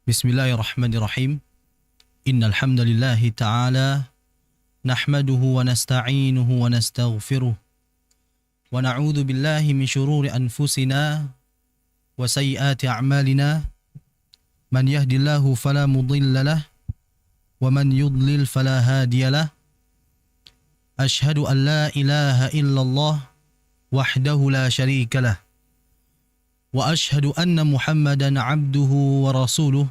Bismillahirrahmanirrahim. Innal hamdalillah ta'ala nahmaduhu wa nasta'inuhu wa nastaghfiruh wa na'udzu billahi min shururi anfusina wa sayyiati a'malina. Man yahdihillahu fala mudilla lahu wa man yudlil fala hadiya lahu. Ashhadu an la ilaha illallah wahdahu la syarika lahu wa ashhadu anna Muhammadan 'abduhu wa rasuluh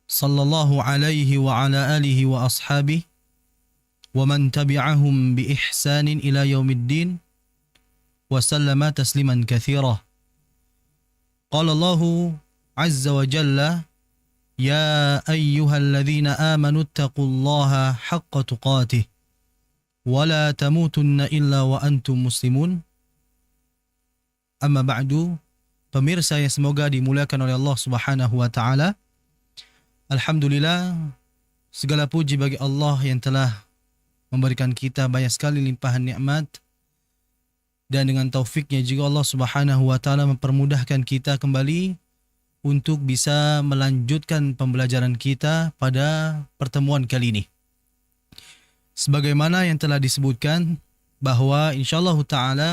sallallahu alaihi wa ala alihi wa ashabihi wa man tabi'ahum bi ihsanin ila yaumiddin wa sallama tasliman katsira. Qala Allahu 'azza wa jalla, ya ayyuhalladzina amanu taqullaha haqqa tuqatih wa la tamutunna illa wa antum muslimun. Amma ba'du, pemirsa yang semoga dimuliakan oleh Allah Subhanahu wa taala. Alhamdulillah, segala puji bagi Allah yang telah memberikan kita banyak sekali limpahan nikmat, dan dengan taufiknya juga Allah Subhanahu wa taala mempermudahkan kita kembali untuk bisa melanjutkan pembelajaran kita pada pertemuan kali ini. Sebagaimana yang telah disebutkan bahwa insyaallah taala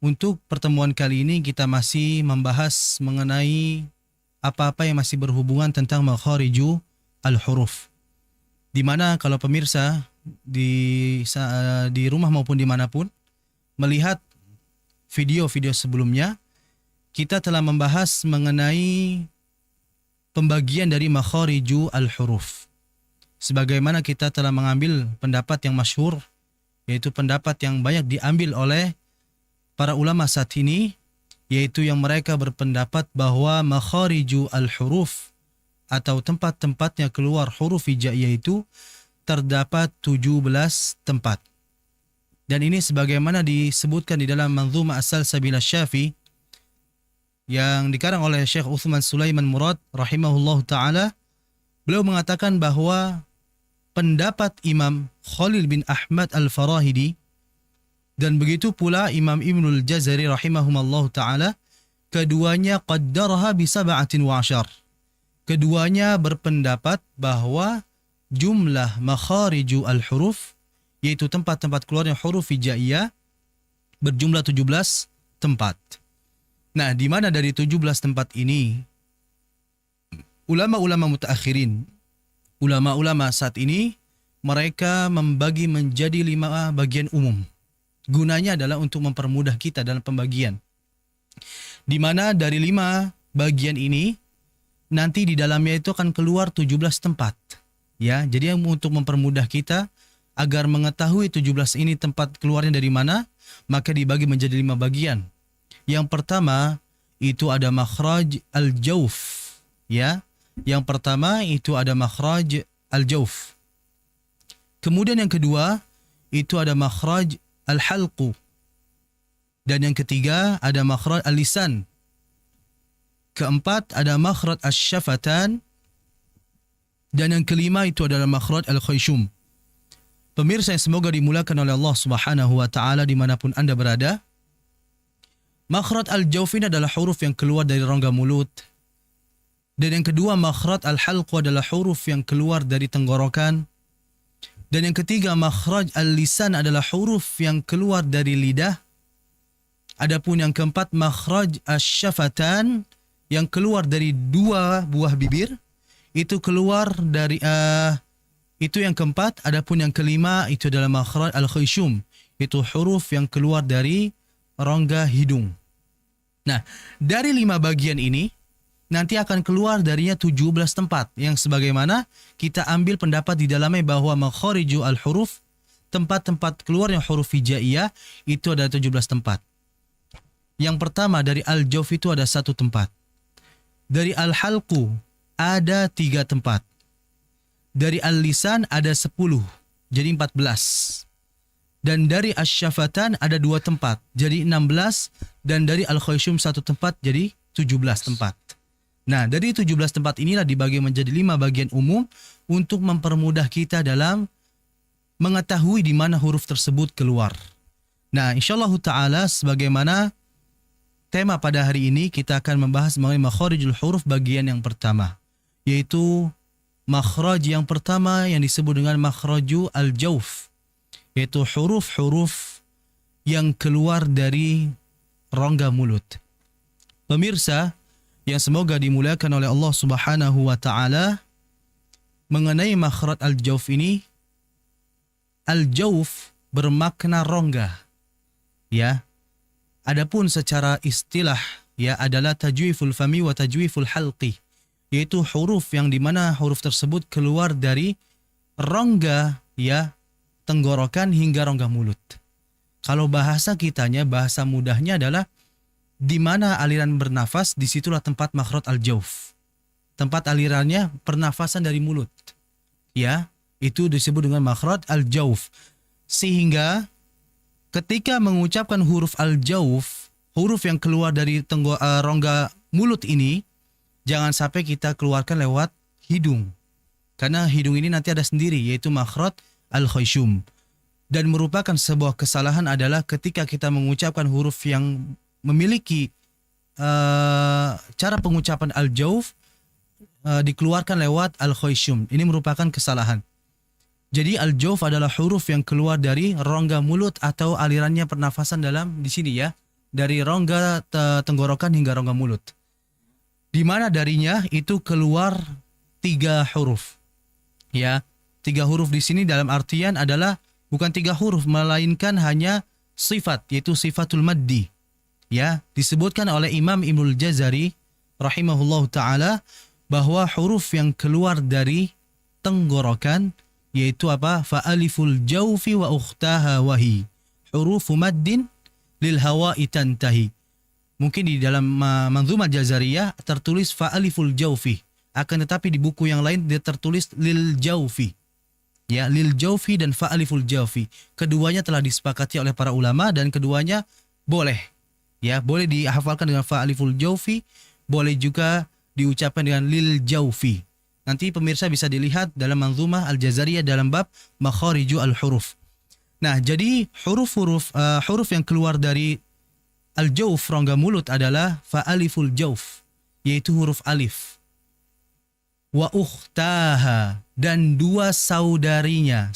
untuk pertemuan kali ini kita masih membahas mengenai apa-apa yang masih berhubungan tentang makhariju al-huruf. Di mana kalau pemirsa di rumah maupun dimanapun melihat video-video sebelumnya, kita telah membahas mengenai pembagian dari makhariju al-huruf. Sebagaimana kita telah mengambil pendapat yang masyhur, yaitu pendapat yang banyak diambil oleh para ulama saat ini, yaitu yang mereka berpendapat bahwa makhariju al-huruf atau tempat-tempatnya keluar huruf hijaiyah itu terdapat 17 tempat. Dan ini sebagaimana disebutkan di dalam Manzumah As-Salsabil Asy-Syafi yang dikarang oleh Syekh Utsman Sulaiman Murad rahimahullah ta'ala. Beliau mengatakan bahwa pendapat Imam Khalil bin Ahmad Al-Farahidi dan begitu pula Imam Ibnul Jazari rahimahumallahu ta'ala, keduanya qaddaraha bi 17. Keduanya berpendapat bahwa jumlah makhariju al-huruf, yaitu tempat-tempat keluarnya huruf hijaiyah, berjumlah 17 tempat. Nah, di mana dari 17 tempat ini ulama-ulama mutaakhirin, ulama-ulama saat ini, mereka membagi menjadi 5 bagian umum. Gunanya adalah untuk mempermudah kita dalam pembagian. Di mana dari 5 bagian ini nanti di dalamnya itu akan keluar 17 tempat. Ya, jadi untuk mempermudah kita agar mengetahui 17 ini tempat keluarnya dari mana, maka dibagi menjadi 5 bagian. Yang pertama itu ada makhraj al-jawf, ya. Yang pertama itu ada makhraj al-jawf. Kemudian yang kedua itu ada makhraj al-halqu. Dan yang ketiga ada makhraj al-lisan. Keempat ada makhraj asy-syafatan. Dan yang kelima itu adalah makhraj al-khayshum. Pemirsa yang semoga dimuliakan oleh Allah Subhanahu wa taala dimanapun Anda berada, makhraj al-jawf ini adalah huruf yang keluar dari rongga mulut. Dan yang kedua makhraj al-halqu adalah huruf yang keluar dari tenggorokan. Dan yang ketiga makhraj al-lisan adalah huruf yang keluar dari lidah. Adapun yang keempat makhraj asy-syafatan yang keluar dari 2 buah bibir, itu keluar dari itu yang keempat. Adapun yang kelima itu adalah makhraj al-khayshum, itu huruf yang keluar dari rongga hidung. Nah, dari 5 bagian ini nanti akan keluar darinya 17 tempat, yang sebagaimana kita ambil pendapat di dalamnya bahwa makhariju al-huruf, tempat-tempat keluarnya huruf hijaiyah, itu ada 17 tempat. Yang pertama dari al-jawf itu ada 1 tempat. Dari al-halqu ada 3 tempat. Dari al-lisan ada 10, jadi 14. Dan dari asy-syafatan ada 2 tempat, jadi 16. Dan dari al-khayshum 1 tempat, jadi 17 tempat. Nah, dari 17 tempat inilah dibagi menjadi 5 bagian umum untuk mempermudah kita dalam mengetahui di mana huruf tersebut keluar. Nah, insyaallah ta'ala sebagaimana tema pada hari ini kita akan membahas mengenai makharijul huruf bagian yang pertama, yaitu makhraj yang pertama yang disebut dengan makhraju al-jauf, yaitu huruf-huruf yang keluar dari rongga mulut. Pemirsa yang semoga dimuliakan oleh Allah Subhanahu wa taala, mengenai makhraj al-jauf ini, al-jauf bermakna rongga. Ya. Adapun secara istilah ya adalah tajwiful fami wa tajwiful halqi, yaitu huruf yang dimana huruf tersebut keluar dari rongga ya tenggorokan hingga rongga mulut. Kalau bahasa kitanya, bahasa mudahnya adalah di mana aliran bernafas, disitulah tempat makhraj al-jauf. Tempat alirannya pernafasan dari mulut. Ya, itu disebut dengan makhraj al-jauf. Sehingga ketika mengucapkan huruf al-jauf, huruf yang keluar dari rongga mulut ini, jangan sampai kita keluarkan lewat hidung. Karena hidung ini nanti ada sendiri, yaitu makhraj al-khayshum. Dan merupakan sebuah kesalahan adalah ketika kita mengucapkan huruf yang memiliki cara pengucapan al-jauf, dikeluarkan lewat al-khayshum. Ini merupakan kesalahan. Jadi al-jauf adalah huruf yang keluar dari rongga mulut atau alirannya pernafasan dalam di sini ya, dari rongga tenggorokan hingga rongga mulut. Di mana darinya itu keluar 3 huruf. Ya, 3 huruf di sini dalam artian adalah bukan 3 huruf melainkan hanya sifat, yaitu sifatul maddi. Ya, disebutkan oleh Imam Ibnul Jazari rahimahullahu taala bahwa huruf yang keluar dari tenggorokan yaitu apa? Fa'aliful jawfi wa ukhtaha wahi hurufu maddin lil hawa'i tantahi. Mungkin di dalam Manzumah Jazariyah tertulis fa'aliful jawfi, akan tetapi di buku yang lain dia tertulis lil jawfi. Ya, lil jawfi dan fa'aliful jawfi. Keduanya telah disepakati oleh para ulama dan keduanya boleh. Ya, boleh dihafalkan dengan fa'aliful jawfi, boleh juga diucapkan dengan lil jawfi. Nanti pemirsa bisa dilihat dalam Manzumah Al-Jazariyah dalam bab makhariju al-huruf. Nah, jadi huruf yang keluar dari al-jauf, rongga mulut, adalah fa'aliful jauf, yaitu huruf alif. Wa ukhtaha, dan 2 saudaranya,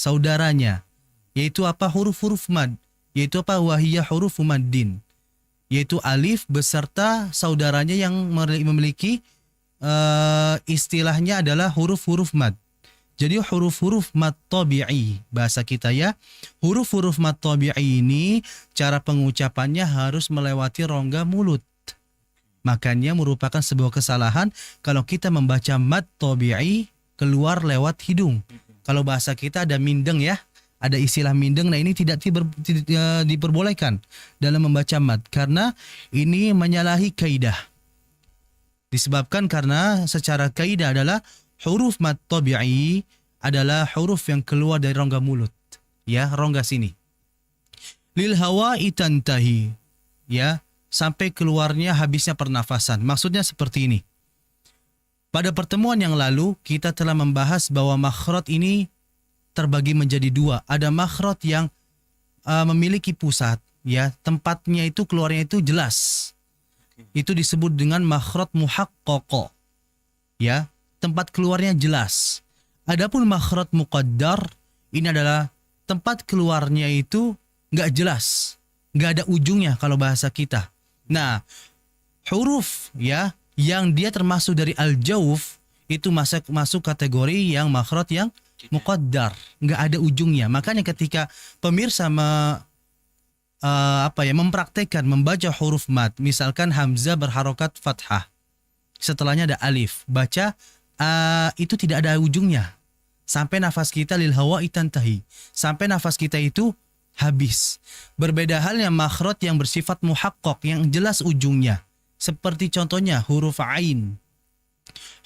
yaitu apa? Huruf-huruf mad, yaitu apa? Wahiyya huruf maddin, yaitu alif beserta saudaranya yang memiliki istilahnya adalah huruf-huruf mad. Jadi huruf-huruf mad tabi'i, bahasa kita ya, huruf-huruf mad tabi'i ini cara pengucapannya harus melewati rongga mulut. Makanya merupakan sebuah kesalahan kalau kita membaca mad tabi'i keluar lewat hidung. Kalau bahasa kita ada mindeng ya, ada istilah mindeng. Nah, ini tidak diperbolehkan dalam membaca mad karena ini menyalahi kaidah. Disebabkan karena secara kaidah adalah huruf mad tabi'i adalah huruf yang keluar dari rongga mulut. Ya, rongga sini. Lil hawa'i tantahi. Ya, sampai keluarnya habisnya pernafasan. Maksudnya seperti ini. Pada pertemuan yang lalu kita telah membahas bahwa makhraj ini terbagi menjadi 2. Ada makhraj yang memiliki pusat, ya, tempatnya itu keluarnya itu jelas. Itu disebut dengan makhraj muhaqqaq. Ya, tempat keluarnya jelas. Adapun makhraj muqaddar ini adalah tempat keluarnya itu nggak jelas, nggak ada ujungnya kalau bahasa kita. Nah, huruf ya yang dia termasuk dari al-jauf itu masuk kategori yang makhraj yang muqaddar, nggak ada ujungnya. Makanya ketika pemirsa mempraktekkan membaca huruf mad, misalkan hamzah berharokat fathah, setelahnya ada alif, baca itu tidak ada ujungnya sampai nafas kita lil hawa'i tantahi, sampai nafas kita itu habis. Berbeda halnya makhraj yang bersifat muhaqqaq yang jelas ujungnya, seperti contohnya huruf ain.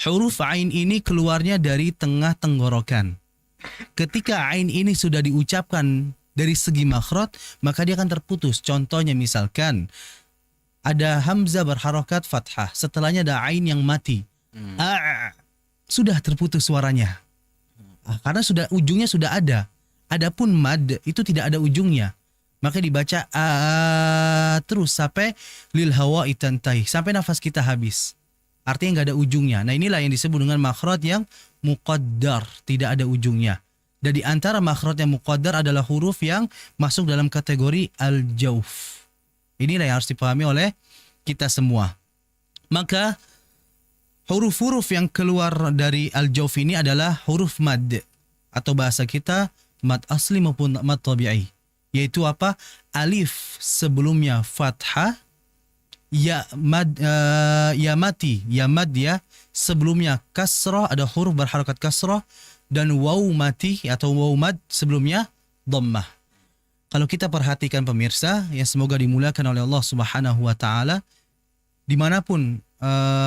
Huruf ain ini keluarnya dari tengah tenggorokan. Ketika ain ini sudah diucapkan dari segi makhraj, maka dia akan terputus. Contohnya misalkan ada hamzah berharokat fathah, setelahnya ada ain yang mati. Sudah terputus suaranya. Karena ujungnya sudah ada. Adapun mad itu tidak ada ujungnya. Maka dibaca terus sampai lil hawa itantahi, sampai nafas kita habis. Artinya nggak ada ujungnya. Nah inilah yang disebut dengan makhraj yang muqaddar, tidak ada ujungnya. Dan di antara makhraj yang muqaddar adalah huruf yang masuk dalam kategori al-jauf. Inilah yang harus dipahami oleh kita semua. Maka huruf-huruf yang keluar dari al-jauf ini adalah huruf mad, atau bahasa kita mad asli maupun mad tabi'i. Yaitu apa? Alif sebelumnya fathah, ya mad ya sebelumnya kasrah, ada huruf berharakat kasrah, dan waw mati atau waw mad sebelumnya dhammah. Kalau kita perhatikan pemirsa yang semoga dimuliakan oleh Allah Subhanahu wa taala, dimanapun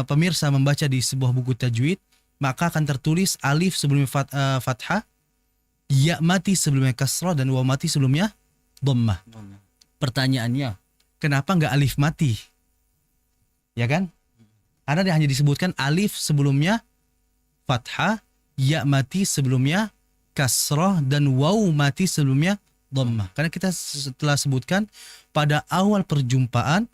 pemirsa membaca di sebuah buku tajwid, maka akan tertulis alif sebelumnya fathah, ya mati sebelumnya kasrah, dan waw mati sebelumnya dhammah. Pertanyaannya, kenapa nggak alif mati? Ya kan? Karena dia hanya disebutkan alif sebelumnya fathah, ya mati sebelumnya kasrah, dan waw mati sebelumnya dhammah. Karena kita setelah sebutkan pada awal perjumpaan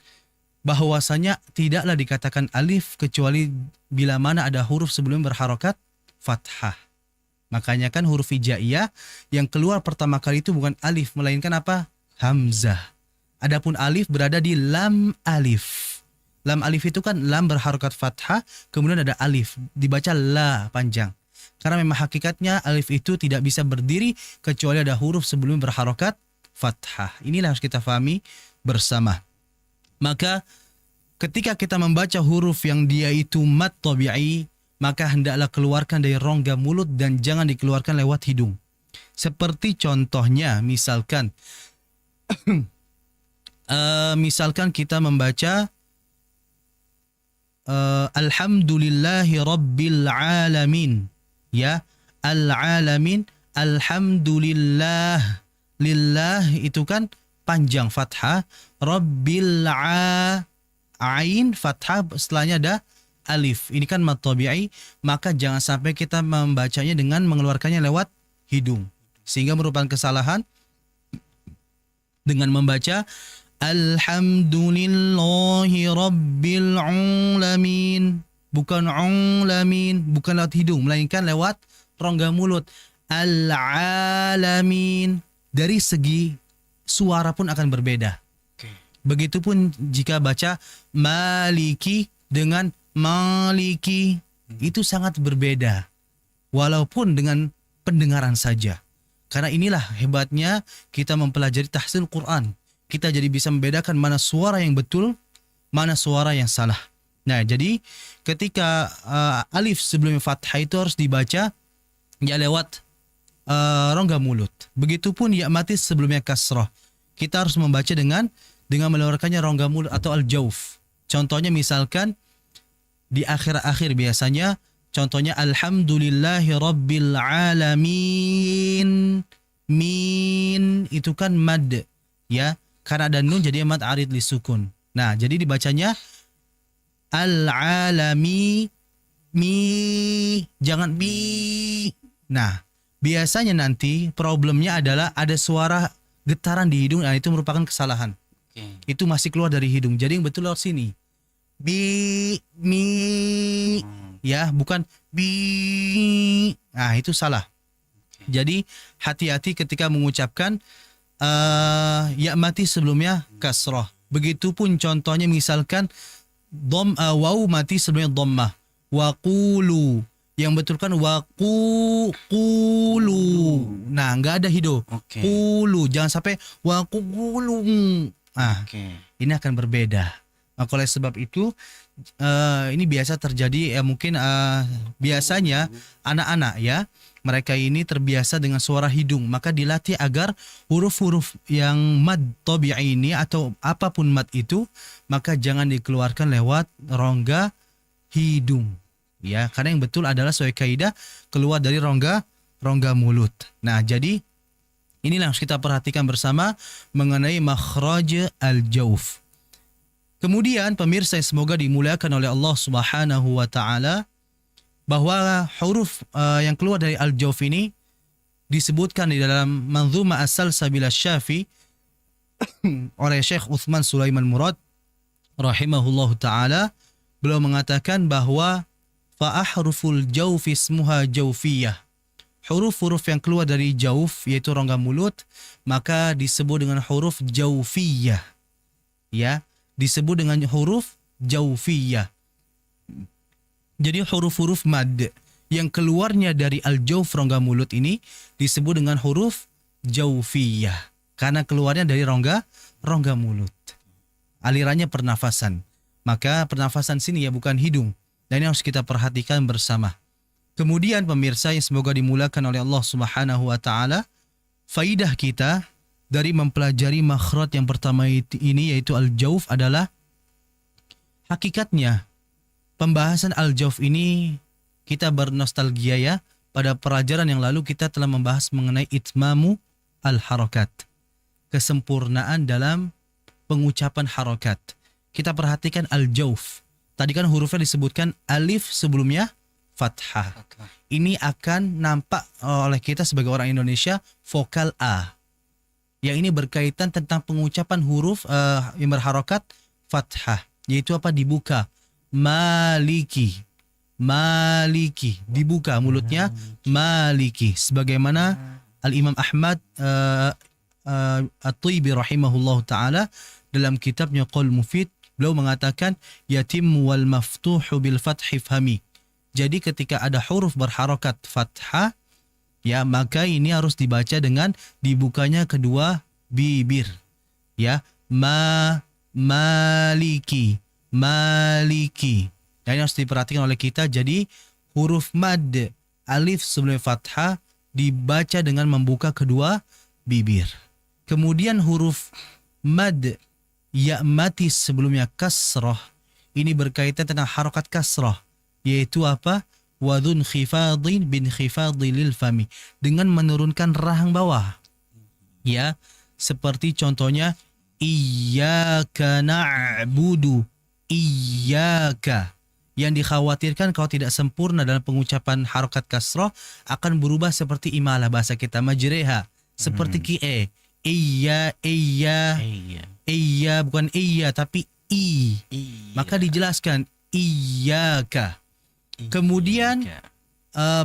bahwasanya tidaklah dikatakan alif kecuali bila mana ada huruf sebelumnya berharokat fathah. Makanya kan huruf hijaiyah yang keluar pertama kali itu bukan alif, melainkan apa? Hamzah. Adapun alif berada di lam alif. Lam alif itu kan lam berharokat fathah, kemudian ada alif, dibaca la panjang. Karena memang hakikatnya alif itu tidak bisa berdiri kecuali ada huruf sebelum berharokat fathah. Inilah harus kita fahami bersama. Maka ketika kita membaca huruf yang dia itu mad tabi'i, maka hendaklah keluarkan dari rongga mulut dan jangan dikeluarkan lewat hidung. Seperti contohnya, misalkan misalkan kita membaca alhamdulillahi rabbil alamin, ya, al-alamin, alhamdulillah, lillah itu kan panjang fathah, rabbil ain fathah, setelahnya ada alif. Ini kan mad tabi'i, maka jangan sampai kita membacanya dengan mengeluarkannya lewat hidung, sehingga merupakan kesalahan dengan membaca alhamdulillahi rabbil alamin, bukan alamin, bukan lewat hidung, melainkan lewat rongga mulut. Al-alamin, dari segi suara pun akan berbeda. Begitupun jika baca maliki dengan maliki, itu sangat berbeda walaupun dengan pendengaran saja. Karena inilah hebatnya kita mempelajari tahsil Quran. Kita jadi bisa membedakan mana suara yang betul, mana suara yang salah. Nah, jadi ketika alif sebelum fathah itu harus dibaca ya lewat rongga mulut. Begitupun ya mati sebelumnya kasrah. Kita harus membaca dengan mengeluarkannya rongga mulut atau al-jauf. Contohnya misalkan di akhir-akhir biasanya, contohnya alhamdulillahi rabbil alamin, min itu kan mad, ya, karena ada nun jadi mad arid li sukun. Nah, jadi dibacanya al-alami, mi, jangan bi. Nah, biasanya nanti problemnya adalah ada suara getaran di hidung, nah itu merupakan kesalahan. Itu masih keluar dari hidung. Jadi yang betul lewat sini. Bi, mi, ya, bukan bi. Nah, itu salah. Jadi hati-hati ketika mengucapkan ya mati sebelumnya kasrah. Begitupun contohnya misalkan waw mati sebelumnya dhammah. Waqulu, yang betul kan waqulu. Nah, nggak ada hidung. Qulu, jangan sampai waqulu. Ini akan berbeda. Maka oleh sebab itu ini biasa terjadi, ya mungkin biasanya anak-anak ya, mereka ini terbiasa dengan suara hidung, maka dilatih agar huruf-huruf yang mad tabi'i ini atau apapun mad itu, maka jangan dikeluarkan lewat rongga hidung, ya, karena yang betul adalah sesuai kaidah keluar dari rongga mulut. Nah, jadi inilah yang harus kita perhatikan bersama mengenai makhraj al-jauf. Kemudian pemirsa yang semoga dimuliakan oleh Allah Subhanahu wa taala, bahwa huruf yang keluar dari al-jauf ini disebutkan di dalam Manzuma As-Salsabil Asy-Syafi oleh Syekh Uthman Sulaiman Murad rahimahullahu taala. Beliau mengatakan bahwa fa ahruful jawfi ismuha jawfiyah. Huruf-huruf yang keluar dari jauf yaitu rongga mulut maka disebut dengan huruf jawfiyah. Ya, disebut dengan huruf jawfiyah. Jadi huruf-huruf mad yang keluarnya dari al-jawf rongga mulut ini disebut dengan huruf jawfiyah karena keluarnya dari rongga mulut. Alirannya pernafasan. Maka pernafasan sini ya bukan hidung. Dan ini harus kita perhatikan bersama. Kemudian pemirsa yang semoga dimulakan oleh Allah Subhanahu wa taala, faidah kita dari mempelajari makhraj yang pertama ini yaitu al-jawf adalah hakikatnya pembahasan al-jawf ini kita bernostalgia ya. Pada pelajaran yang lalu kita telah membahas mengenai itmamu al-harakat. Kesempurnaan dalam pengucapan harakat. Kita perhatikan al-jawf. Tadi kan hurufnya disebutkan alif sebelumnya fathah. Ini akan nampak oleh kita sebagai orang Indonesia vokal A. Yang ini berkaitan tentang pengucapan huruf yang berharokat fathah. Yaitu apa? Dibuka. Maliki. Maliki. Dibuka mulutnya. Maliki. Sebagaimana Al-Imam Ahmad At-Tibi rahimahullah ta'ala dalam kitabnya Qaul Mufid. Beliau mengatakan yatim wal maftuhu bil fathi fahmi. Jadi ketika ada huruf berharokat fathah ya maka ini harus dibaca dengan dibukanya kedua bibir. Ya, maliki. Dan ini harus diperhatikan oleh kita. Jadi huruf mad alif sebelum fathah dibaca dengan membuka kedua bibir. Kemudian huruf mad ya mati sebelumnya kasrah ini berkaitan tentang harokat kasrah yaitu apa? Wadhun khifadin bin khifadin lil fami dengan menurunkan rahang bawah ya seperti contohnya iyyaka na'budu iyyaka yang dikhawatirkan kalau tidak sempurna dalam pengucapan harokat kasrah akan berubah seperti imalah bahasa kita majreha seperti ki'e iya bukan iya tapi i. Maka dijelaskan iyyaka. Kemudian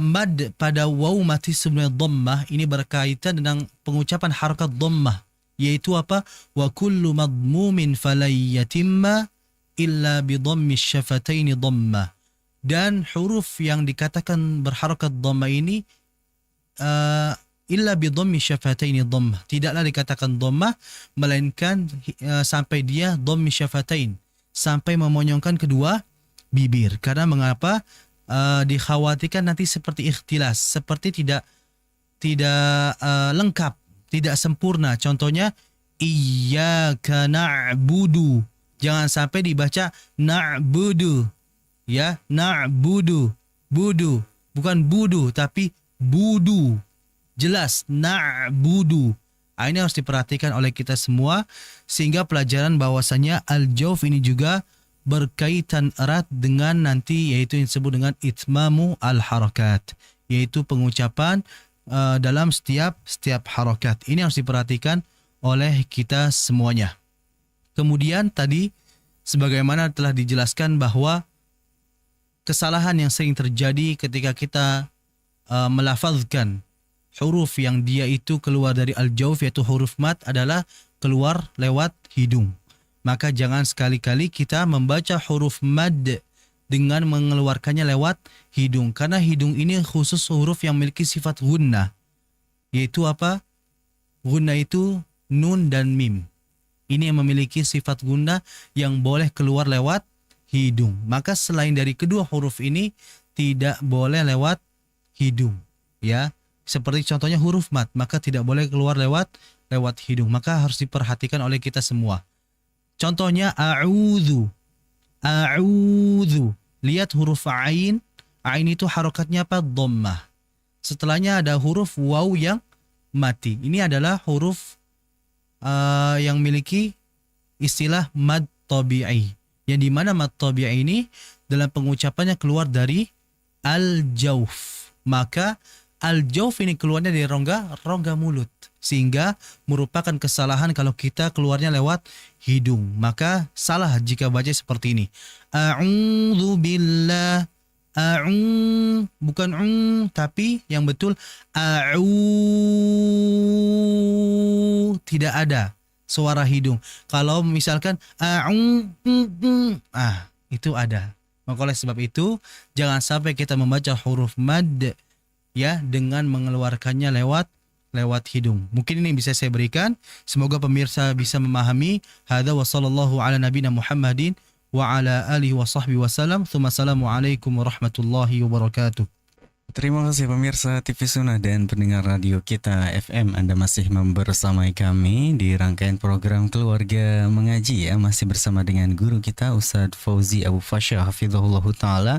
mad pada waw mati sebelum dhammah ini berkaitan dengan pengucapan harakat dhammah yaitu apa? Wa kullu madmumin falayatimma illa bi dhammi syafataini dhammah. Dan huruf yang dikatakan berharakat dhammah ini illa bi dhammi syafataini dhammah. Tidaklah dikatakan dhammah melainkan sampai dia dhammi syafatain, sampai memonyongkan kedua bibir. Karena mengapa? Dikhawatirkan nanti seperti ikhtilas, seperti tidak lengkap, tidak sempurna. Contohnya iyyaka na'budu. Jangan sampai dibaca na'budu. Ya, na'budu. Budu, bukan budu tapi budu. Jelas na'budu. Ini harus diperhatikan oleh kita semua sehingga pelajaran bahwasanya al-jawf ini juga berkaitan erat dengan nanti yaitu yang disebut dengan itmamu al-harakat, yaitu pengucapan dalam setiap harakat. Ini harus diperhatikan oleh kita semuanya. Kemudian tadi sebagaimana telah dijelaskan bahwa kesalahan yang sering terjadi ketika kita melafazkan huruf yang dia itu keluar dari al-jawf yaitu huruf mad adalah keluar lewat hidung. Maka jangan sekali-kali kita membaca huruf mad dengan mengeluarkannya lewat hidung. Karena hidung ini khusus huruf yang memiliki sifat gunnah. Yaitu apa? Gunnah itu nun dan mim. Ini yang memiliki sifat gunnah yang boleh keluar lewat hidung. Maka selain dari kedua huruf ini tidak boleh lewat hidung. Ya. Seperti contohnya huruf mad, maka tidak boleh keluar lewat hidung. Maka harus diperhatikan oleh kita semua. Contohnya a'udzu. Lihat huruf ain. Ain itu harokatnya apa? Dhammah. Setelahnya ada huruf waw yang mati. Ini adalah huruf yang memiliki istilah mad tabi'i. Yang dimana mad tabi'i ini dalam pengucapannya keluar dari al-jawf. Maka al-jawf ini keluarnya dari rongga mulut. sehingga merupakan kesalahan kalau kita keluarnya lewat hidung. Maka salah jika baca seperti ini. A'udzu billah. Bukan tapi yang betul tidak ada suara hidung. Kalau misalkan itu ada. Maka oleh sebab itu jangan sampai kita membaca huruf mad ya dengan mengeluarkannya lewat hidung. Mungkin ini bisa saya berikan. Semoga pemirsa bisa memahami. Hadza wa sallallahu ala nabiyina Muhammadin wa ala alihi wa sahbihi wasallam. Assalamualaikum warahmatullahi wabarakatuh. Terima kasih pemirsa TV Sunnah dan pendengar radio kita FM. Anda masih membersamai kami di rangkaian program Keluarga Mengaji ya. Masih bersama dengan guru kita Ustadz Fauzi Abu Fasya hafizahullah ta'ala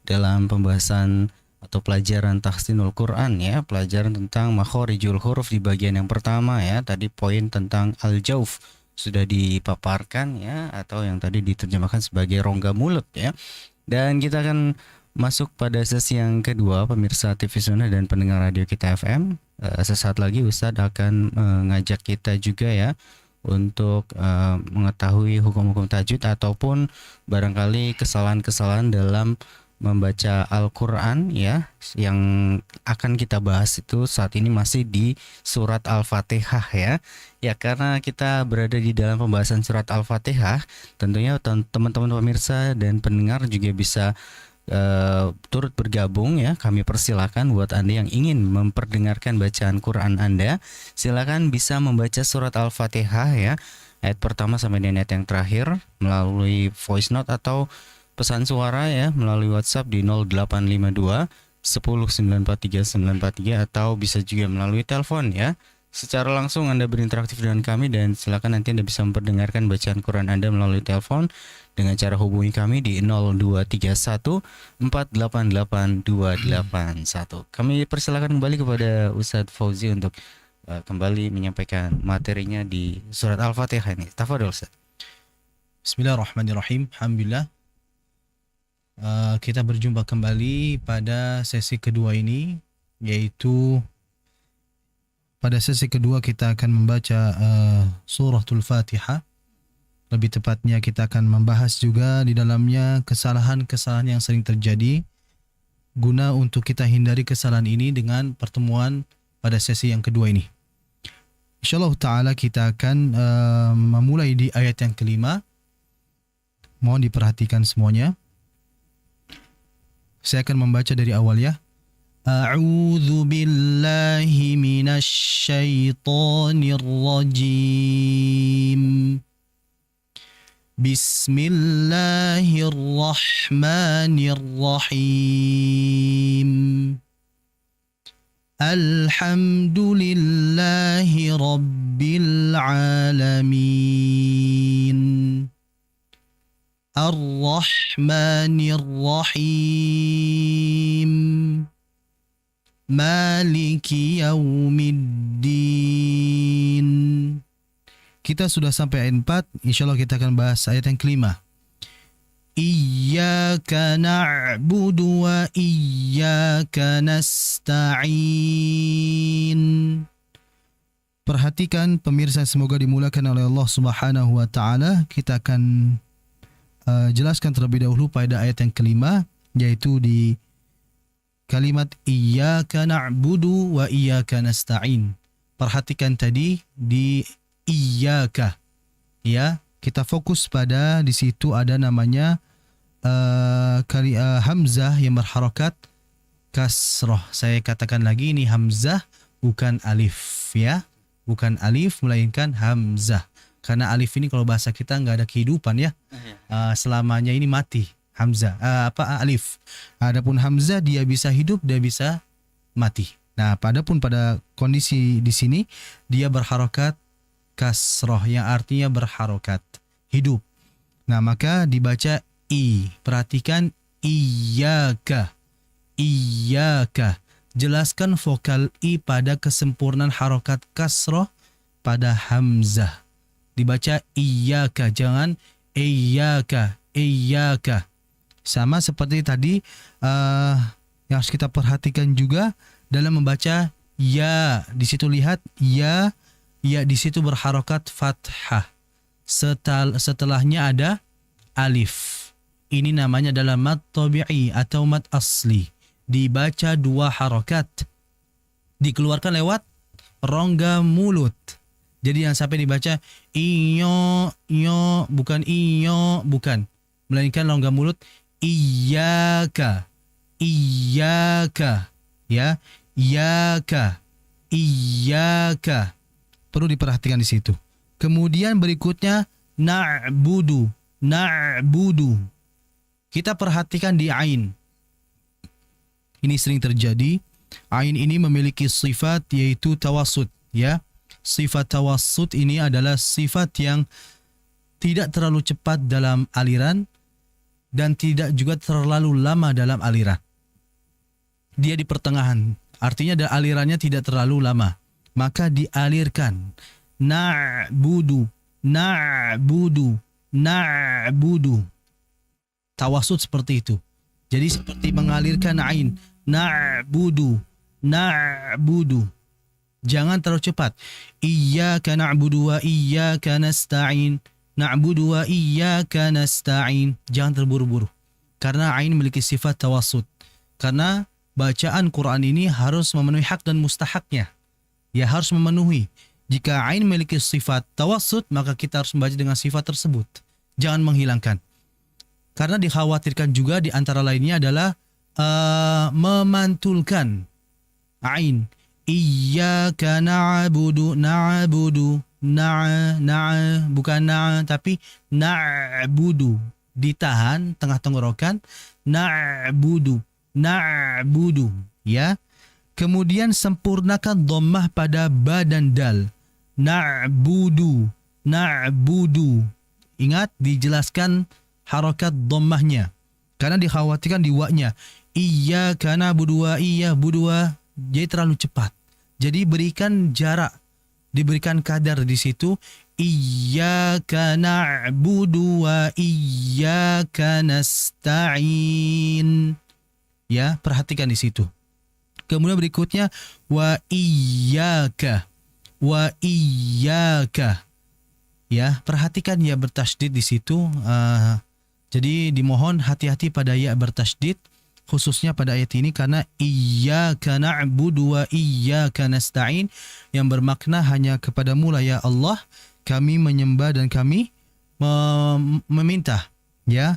dalam pembahasan atau pelajaran tahsinul Quran ya. Pelajaran tentang makhorijul huruf di bagian yang pertama ya. Tadi poin tentang al-jauf sudah dipaparkan ya, atau yang tadi diterjemahkan sebagai rongga mulut ya. Dan kita akan masuk pada sesi yang kedua pemirsa TV Sunnah dan pendengar radio kita FM. Sesaat lagi Ustadz akan mengajak kita juga ya untuk mengetahui hukum-hukum tajwid ataupun barangkali kesalahan-kesalahan dalam membaca Al-Quran ya. Yang akan kita bahas itu saat ini masih di surat Al-Fatihah ya. Ya, karena kita berada di dalam pembahasan surat Al-Fatihah, tentunya teman-teman pemirsa dan pendengar juga bisa turut bergabung ya. Kami persilakan buat Anda yang ingin memperdengarkan bacaan Quran Anda, silakan bisa membaca surat Al-Fatihah ya, ayat pertama sampai dengan ayat yang terakhir melalui voice note atau pesan suara ya melalui WhatsApp di 0852 10943 943 atau bisa juga melalui telepon ya. Secara langsung Anda berinteraktif dengan kami dan silakan nanti Anda bisa memperdengarkan bacaan Quran Anda melalui telepon dengan cara hubungi kami di 0231 488 281. Kami persilakan kembali kepada Ustadz Fauzi untuk kembali menyampaikan materinya di surat Al-Fatihah ini. Tafadhol Ustadz. Bismillahirrahmanirrahim. Alhamdulillah. Kita berjumpa kembali pada sesi kedua ini, yaitu pada sesi kedua kita akan membaca suratul Fatihah. Lebih tepatnya kita akan membahas juga di dalamnya kesalahan-kesalahan yang sering terjadi, guna untuk kita hindari kesalahan ini dengan pertemuan pada sesi yang kedua ini. InsyaAllah ta'ala kita akan memulai di ayat yang kelima. Mohon diperhatikan semuanya. Saya akan membaca dari awal ya. A'udzu billahi minasy syaithanir rajim. Bismillahirrahmanirrahim. Alhamdulillahi rabbil alamin. Ar-Rahmanir Rahim. Maliki Yaumiddin. Kita sudah sampai ayat 4. InsyaAllah kita akan bahas ayat yang kelima. Iyyaka na'budu wa iyyaka nasta'in. Perhatikan pemirsa, semoga dimulakan oleh Allah Subhanahu wa ta'ala. Kita akan jelaskan terlebih dahulu pada ayat yang kelima, yaitu di kalimat iyyaka na'budu wa iyyaka nasta'in. Perhatikan tadi di iyyaka ya, kita fokus pada di situ ada namanya hamzah yang berharokat kasrah. Saya katakan lagi, ini hamzah bukan alif ya, bukan alif melainkan hamzah. Karena alif ini kalau bahasa kita nggak ada kehidupan ya, selamanya ini mati. Hamzah, alif. Adapun hamzah dia bisa hidup, dia bisa mati. Nah, padahal pada kondisi di sini dia berharokat kasroh yang artinya berharokat hidup. Nah, maka dibaca i. Perhatikan iyyaka, iyyaka. Jelaskan vokal i pada kesempurnaan harokat kasroh pada hamzah. Dibaca iyyaka, jangan iyyaka, iyyaka. Sama seperti tadi yang harus kita perhatikan juga dalam membaca Ya, di situ lihat ya, ya di situ berharokat fathah. Setelahnya ada alif. Ini namanya adalah mad tabi'i atau mad asli. Dibaca 2 harokat. Dikeluarkan lewat rongga mulut. Jadi yang sampai dibaca iyo, bukan iyo, bukan. Melainkan rongga mulut iyyaka, iyyaka, ya, iyyaka, iyyaka. Perlu diperhatikan di situ. Kemudian berikutnya na'budu, na'budu. Kita perhatikan di ain. Ini sering terjadi. Ain ini memiliki sifat yaitu tawassut, ya. Sifat tawassut ini adalah sifat yang tidak terlalu cepat dalam aliran dan tidak juga terlalu lama dalam aliran. Dia di pertengahan, artinya alirannya tidak terlalu lama. Maka dialirkan. Na'budu, na'budu, na'budu. Tawassut seperti itu. Jadi seperti mengalirkan ain. Na'budu, na'budu. Jangan terlalu cepat. Iyyaka na'budu wa iyyaka nasta'in. Na'budu wa iyyaka nasta'in. Jangan terburu-buru. Karena ain memiliki sifat tawassut. Karena bacaan Quran ini harus memenuhi hak dan mustahaknya. Ya, harus memenuhi. Jika ain memiliki sifat tawassut, maka kita harus membaca dengan sifat tersebut. Jangan menghilangkan. Karena dikhawatirkan juga di antara lainnya adalah memantulkan ain. Iyyaka na'budu, na'budu, bukan tapi na'budu. Ditahan tengah tenggorokan, na'budu, na'budu, ya. Kemudian sempurnakan dhammah pada ba dan dal. Na'budu, na'budu. Ingat dijelaskan harakat dhammahnya. Karena dikhawatirkan di wa-nya. Iyyaka na'budu wa iyyabudu wa. Jadi terlalu cepat. Jadi berikan jarak. Diberikan kadar di situ. Iyyaka na'budu wa iyyaka nasta'in. Ya, perhatikan di situ. Kemudian berikutnya wa iyyaka, wa iyyaka. Ya, perhatikan ya bertasydid di situ. Jadi dimohon hati-hati pada ya bertasydid khususnya pada ayat ini karena iyyaka na'budu wa iyyaka nasta'in yang bermakna hanya kepadamu lah ya Allah kami menyembah dan kami meminta, ya,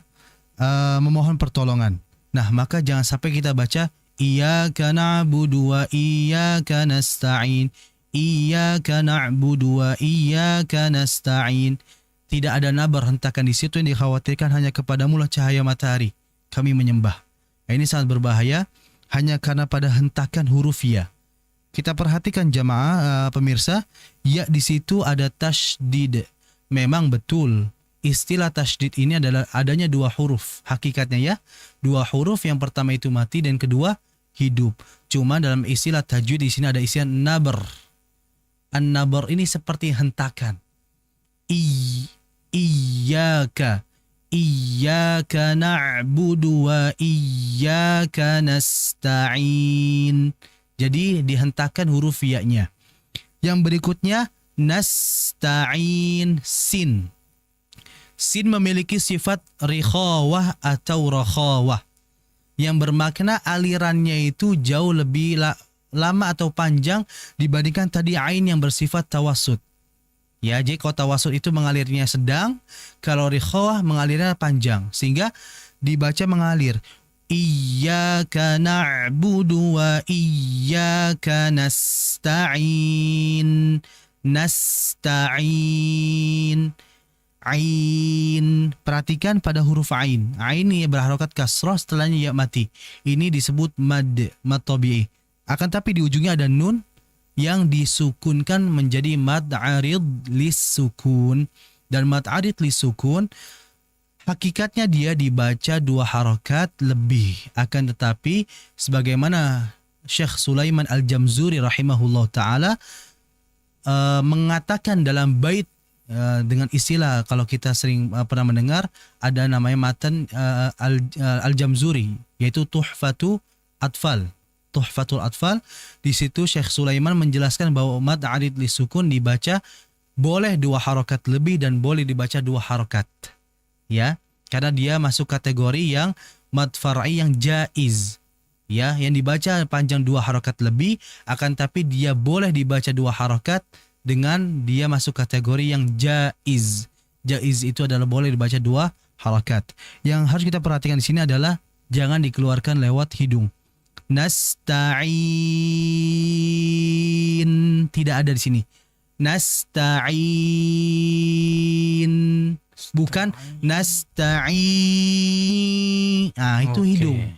memohon pertolongan. Nah, maka jangan sampai kita baca Iyyaka na'budu wa iyyaka nasta'in. Iyyaka na'budu wa iyyaka nasta'in. Tidak ada nabar hentakan di situ yang dikhawatirkan hanya kepadamu lah cahaya matahari kami menyembah. Ini sangat berbahaya hanya karena pada hentakan huruf ya. Kita perhatikan jamaah pemirsa, ya di situ ada tasydid. Memang betul. Istilah tasydid ini adalah adanya 2 huruf. Hakikatnya ya, 2 huruf, yang pertama itu mati dan kedua hidup. Cuma dalam istilah tajwid di sini ada istilah nabar. An-nabar ini seperti hentakan. Iyyaka, iyyaka na'budu wa iyyaka nasta'in. Jadi dihentakkan huruf ya-nya. Yang berikutnya nasta'in, sin. Sin memiliki sifat rikhawah atau rakhawah yang bermakna alirannya itu jauh lebih lama atau panjang dibandingkan tadi ain yang bersifat tawassut. Ya, jadi kalau tawassut itu mengalirnya sedang, kalau rikhawah mengalirnya panjang sehingga dibaca mengalir. Iyyaka na'budu wa iyyaka nasta'in. Nasta'in. Ain. Perhatikan pada huruf ain. Ain ini berharokat kasrah, setelahnya ya mati. Ini disebut mad tabi'i. Akan tapi di ujungnya ada nun yang disukunkan menjadi mad arid lis sukun. Dan mad arid lis sukun hakikatnya dia dibaca 2 harokat lebih. Akan tetapi sebagaimana Syekh Sulaiman Al-Jamzuri rahimahullah ta'ala mengatakan dalam bait dengan istilah, kalau kita sering pernah mendengar ada namanya matan Al-Jamzuri, yaitu Tuhfatu Atfal, Tuhfatul Atfal. Di situ Syekh Sulaiman menjelaskan bahwa mad arid li sukun dibaca boleh 2 harokat lebih dan boleh dibaca 2 harokat. Ya, karena dia masuk kategori yang mad far'i yang jaiz. Ya, yang dibaca panjang 2 harokat lebih, akan tapi dia boleh dibaca 2 harokat dengan dia masuk kategori yang jaiz. Jaiz itu adalah boleh dibaca 2 harokat. Yang harus kita perhatikan di sini adalah jangan dikeluarkan lewat hidung. Nasta'in tidak ada di sini. Nasta'in bukan nasta'in. Itu hidung.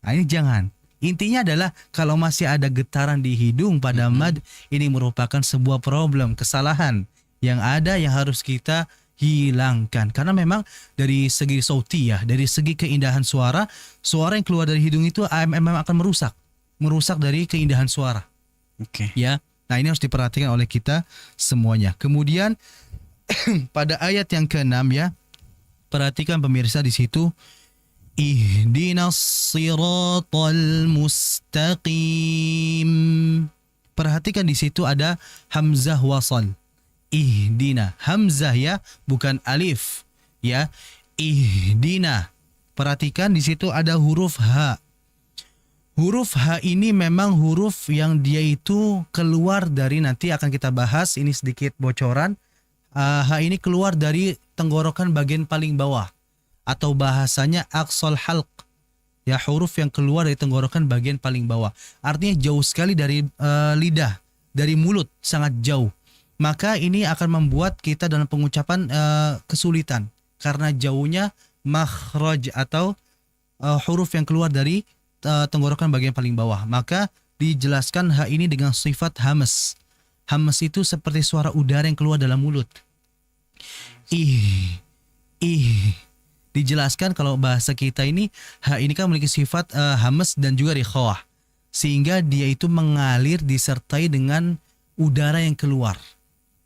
Ini jangan. Intinya adalah kalau masih ada getaran di hidung pada mad, ini merupakan sebuah problem, kesalahan yang ada yang harus kita hilangkan. Karena memang dari segi sauti ya, dari segi keindahan suara, suara yang keluar dari hidung itu memang akan merusak dari keindahan suara. Ya. Nah, ini harus diperhatikan oleh kita semuanya. Kemudian pada ayat yang ke-6 ya, perhatikan pemirsa di situ, ihdinas siratal mustaqim. Perhatikan di situ ada hamzah wasal. Ihdina, hamzah ya, bukan alif ya. Ihdina. Perhatikan di situ ada huruf H. Huruf H ini memang huruf yang dia itu keluar dari, nanti akan kita bahas, ini sedikit bocoran. H ini keluar dari tenggorokan bagian paling bawah, atau bahasanya aqsal halq. Ya, huruf yang keluar dari tenggorokan bagian paling bawah. Artinya jauh sekali dari lidah, dari mulut, sangat jauh. Maka ini akan membuat kita dalam pengucapan kesulitan karena jauhnya makhraj atau huruf yang keluar dari tenggorokan bagian paling bawah. Maka dijelaskan H ini dengan sifat hamas. Hamas itu seperti suara udara yang keluar dalam mulut. Dijelaskan kalau bahasa kita ini H ini kan memiliki sifat hamas dan juga rikhawah, sehingga dia itu mengalir disertai dengan udara yang keluar.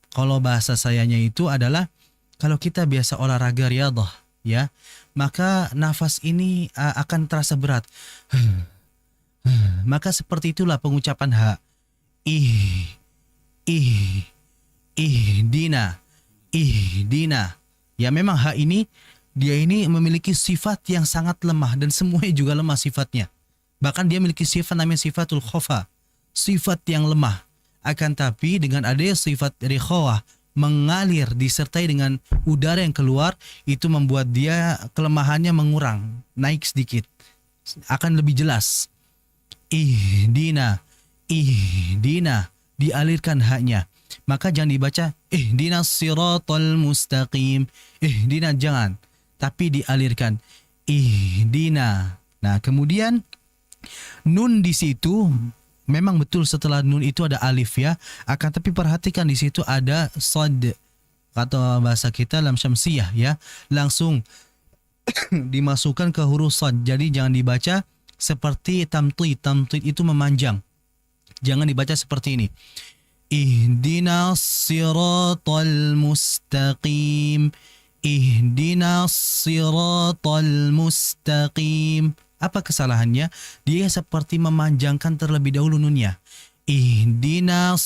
Kalau bahasa sayanya itu adalah kalau kita biasa olahraga riyadhah ya, maka nafas ini akan terasa berat. Maka seperti itulah pengucapan H. Ihdina. Ya, memang H ini dia ini memiliki sifat yang sangat lemah dan semuanya juga lemah sifatnya. Bahkan dia memiliki sifat namanya sifatul khofa, sifat yang lemah. Akan tapi dengan adanya sifat rikhawah, mengalir disertai dengan udara yang keluar, itu membuat dia kelemahannya mengurang, naik sedikit, akan lebih jelas. Ihdina, dialirkan haknya. Maka jangan dibaca ihdinas siratal mustaqim. Ihdina jangan, tapi dialirkan ihdina. Nah, kemudian nun di situ memang betul setelah nun itu ada alif ya. Akan tapi perhatikan di situ ada sad, atau bahasa kita lam syamsiyah ya. Langsung dimasukkan ke huruf sad. Jadi jangan dibaca seperti tamtid. Tamtid itu memanjang. Jangan dibaca seperti ini. Ihdinas siratal mustaqim. Ihdinas siratal mustaqim. Apa kesalahannya? Dia seperti memanjangkan terlebih dahulu nunnya. Ihdinas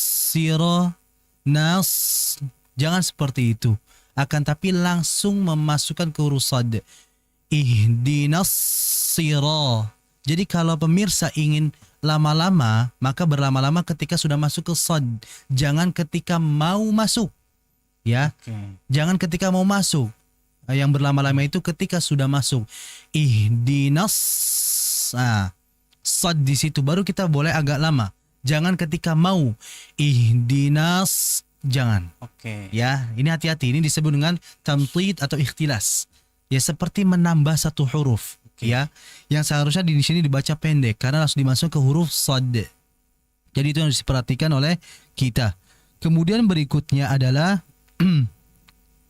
nas. Jangan seperti itu. Akan tapi langsung memasukkan ke huruf sad. Ihdinas sira. Jadi kalau pemirsa ingin lama-lama, maka berlama-lama ketika sudah masuk ke sad. Jangan ketika mau masuk. Ya. Jangan ketika mau masuk. Yang berlama-lama itu ketika sudah masuk. Ihdinas. Sad di situ baru kita boleh agak lama. Jangan ketika mau. Ihdinas. Jangan. Ya, ini hati-hati. Ini disebut dengan tamtid atau ikhtilas. Ya, seperti menambah satu huruf. Ya, yang seharusnya di sini dibaca pendek karena langsung dimasuk ke huruf sad. Jadi itu yang harus diperhatikan oleh kita. Kemudian berikutnya adalah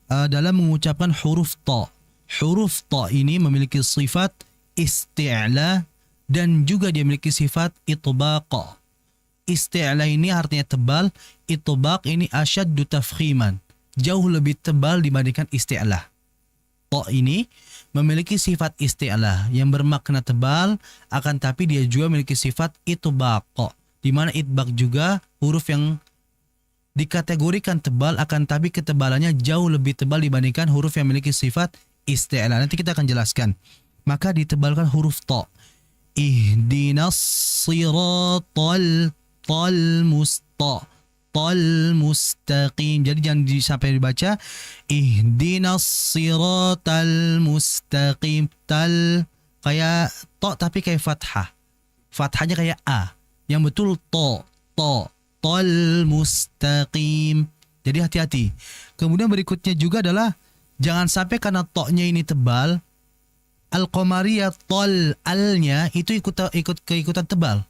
dalam mengucapkan huruf ta. Huruf ta ini memiliki sifat isti'la dan juga dia memiliki sifat itbaqa. Isti'la ini artinya tebal, itbaq ini asyaddu tafkhiman, jauh lebih tebal dibandingkan isti'la. Ta ini memiliki sifat isti'la yang bermakna tebal, akan tapi dia juga memiliki sifat itbaq. Di mana itbaq juga huruf yang dikategorikan tebal, akan tapi ketebalannya jauh lebih tebal dibandingkan huruf yang memiliki sifat isti'la. Nanti kita akan jelaskan. Maka ditebalkan huruf ta. Ihdinas siratal mustaqim. Jadi jangan sampai dibaca ihdinas siratal mustaqim. Tal kayak ta tapi kayak fathah. Fathahnya kayak a. Yang betul ta. Tal mustaqim. Jadi hati-hati. Kemudian berikutnya juga adalah jangan sampai karena ta-nya ini tebal, al-qamariyah tol al-nya itu keikutan tebal.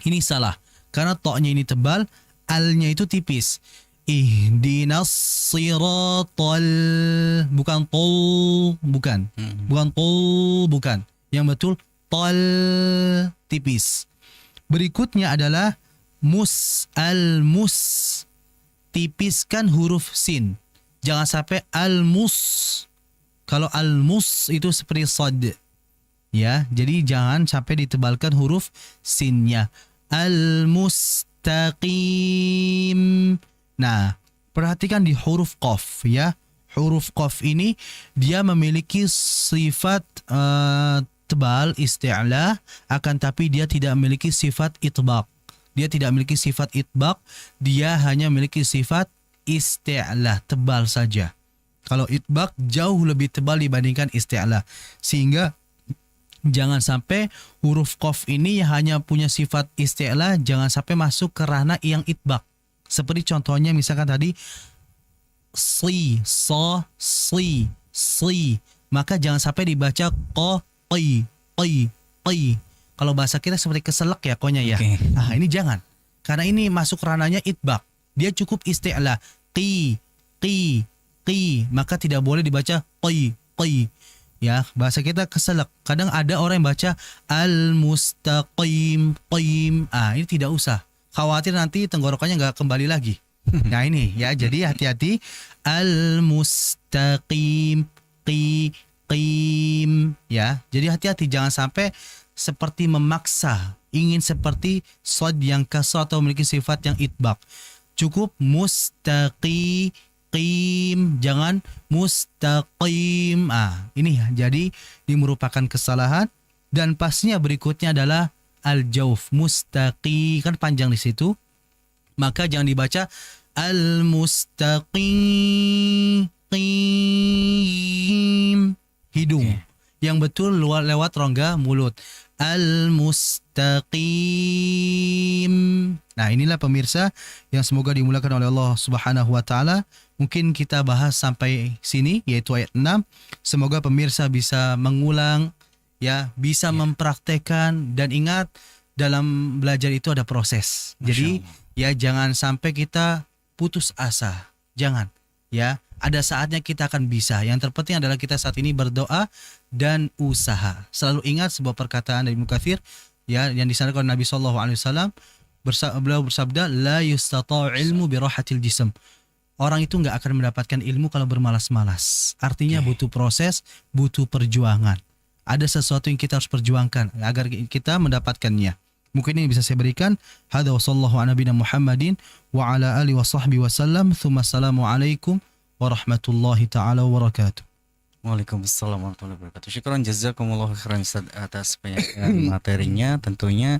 Ini salah. Karena ta-nya ini tebal, al-nya itu tipis. Ihdinas siratal, bukan tol, bukan. Bukan tol, bukan. Yang betul tol tipis. Berikutnya adalah al-mus. Tipiskan huruf sin. Jangan sampai al-mus. Kalau al-mus itu seperti sad. Ya, jadi jangan sampai ditebalkan huruf sinnya. Al-mustaqim. Nah, perhatikan di huruf qaf ya. Huruf qaf ini dia memiliki sifat tebal isti'la, akan tapi dia tidak memiliki sifat itbaq. Dia tidak memiliki sifat itbaq, dia hanya memiliki sifat isti'la, tebal saja. Kalau itbaq jauh lebih tebal dibandingkan isti'la. Sehingga jangan sampai huruf qaf ini hanya punya sifat isti'la, jangan sampai masuk ke ranah yang itbaq. Seperti contohnya misalkan tadi si, so, si. Maka jangan sampai dibaca qi. Kalau bahasa kita seperti keselak ya konya ya. Okay. Nah, ini jangan. Karena ini masuk ranahnya itbaq. Dia cukup isti'la. Qi. Maka tidak boleh dibaca qi. Ya, bahasa kita keselak. Kadang ada orang yang baca al-mustaqim, qim. Ini tidak usah. Khawatir nanti tenggorokannya nggak kembali lagi. Nah ini ya, jadi hati-hati. Al-mustaqim, qim. Ya, jadi hati-hati jangan sampai seperti memaksa, ingin seperti shad yang kasar atau memiliki sifat yang itbaq. Cukup mustaqim, jangan mustaqim. Ini ya, jadi ini merupakan kesalahan. Dan pastinya berikutnya adalah al-jauf, mustaqi, kan panjang di situ. Maka jangan dibaca al-mustaqim, hidung. Yang betul lewat rongga mulut. Al-mustaqim. Nah, inilah pemirsa yang semoga dimulakan oleh Allah Subhanahu wa taala. Mungkin kita bahas sampai sini yaitu ayat 6. Semoga pemirsa bisa mengulang ya, bisa mempraktekkan, dan ingat dalam belajar itu ada proses. Jadi ya jangan sampai kita putus asa. Jangan. Ya, ada saatnya kita akan bisa. Yang terpenting adalah kita saat ini berdoa dan usaha. Selalu ingat sebuah perkataan dari Ibnu Katsir ya, yang disandarkan oleh Nabi sallallahu alaihi wasallam. Beliau bersabda, la yustata'u ilmu bi rahatil jism. Orang itu nggak akan mendapatkan ilmu kalau bermalas-malas. Artinya butuh proses, butuh perjuangan. Ada sesuatu yang kita harus perjuangkan agar kita mendapatkannya. Mungkin ini bisa saya berikan. Hadza wa sallallahu ala nabiyina Muhammadin wa ala alihi wa sahbihi wasallam. Tsumma assalamu alaikum warahmatullahi taala wabarakatuh. Waalaikumsalam warahmatullahi wabarakatuh. Syukran jazakumullah khairan Ustaz atas penyampaian materinya. Tentunya